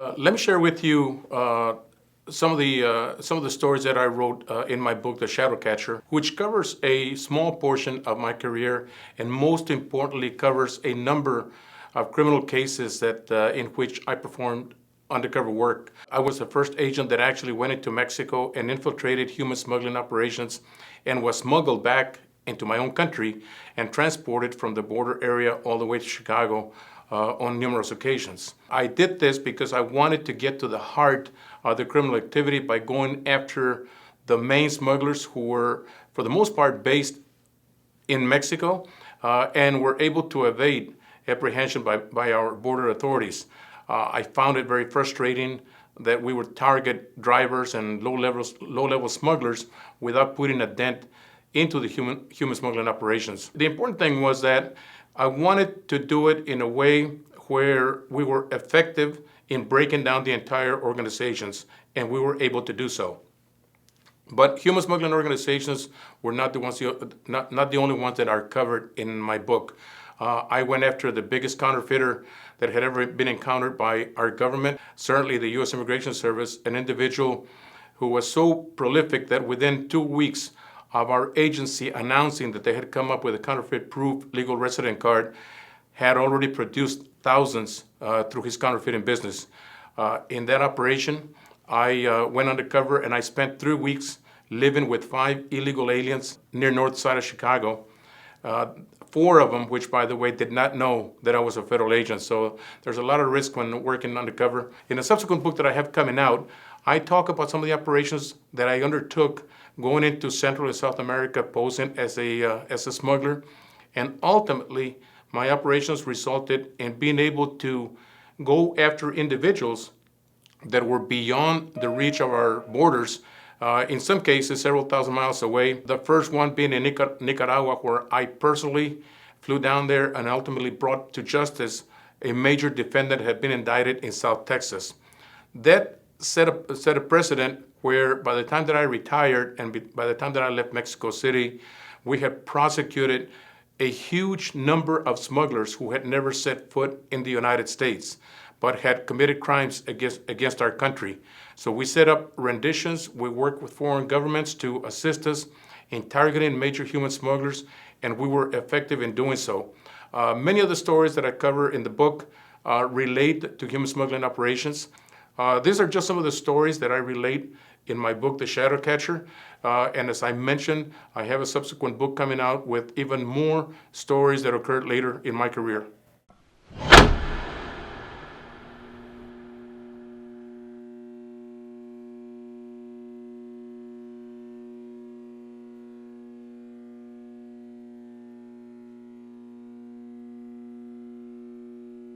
Let me share with you some of the stories that I wrote in my book, The Shadow Catcher, which covers a small portion of my career, and most importantly, covers a number of criminal cases that in which I performed undercover work. I was the first agent that actually went into Mexico and infiltrated human smuggling operations and was smuggled back into my own country and transported from the border area all the way to Chicago on numerous occasions. I did this because I wanted to get to the heart of the criminal activity by going after the main smugglers who were, for the most part, based in Mexico and were able to evade apprehension by our border authorities. I found it very frustrating that we would target drivers and low-level smugglers without putting a dent into the human smuggling operations. The important thing was that I wanted to do it in a way where we were effective in breaking down the entire organizations, and we were able to do so. But human smuggling organizations were not the only ones that are covered in my book. I went after the biggest counterfeiter that had ever been encountered by our government, certainly the U.S. Immigration Service, an individual who was so prolific that within 2 weeks of our agency announcing that they had come up with a counterfeit-proof legal resident card, had already produced thousands through his counterfeiting business. In that operation, I went undercover and I spent 3 weeks living with 5 illegal aliens near north side of Chicago. 4 of them, which by the way, did not know that I was a federal agent. So there's a lot of risk when working undercover. In a subsequent book that I have coming out, I talk about some of the operations that I undertook going into Central and South America, posing as a smuggler. And ultimately, my operations resulted in being able to go after individuals that were beyond the reach of our borders, in some cases several thousand miles away. The first one being in Nicaragua, where I personally flew down there and ultimately brought to justice a major defendant that had been indicted in South Texas. That set a precedent where by the time that I retired and by the time that I left Mexico City, we had prosecuted a huge number of smugglers who had never set foot in the United States, but had committed crimes against our country. So we set up renditions. We worked with foreign governments to assist us in targeting major human smugglers, and we were effective in doing so. Many of the stories that I cover in the book relate to human smuggling operations. These are just some of the stories that I relate in my book, The Shadow Catcher. And as I mentioned, I have a subsequent book coming out with even more stories that occurred later in my career.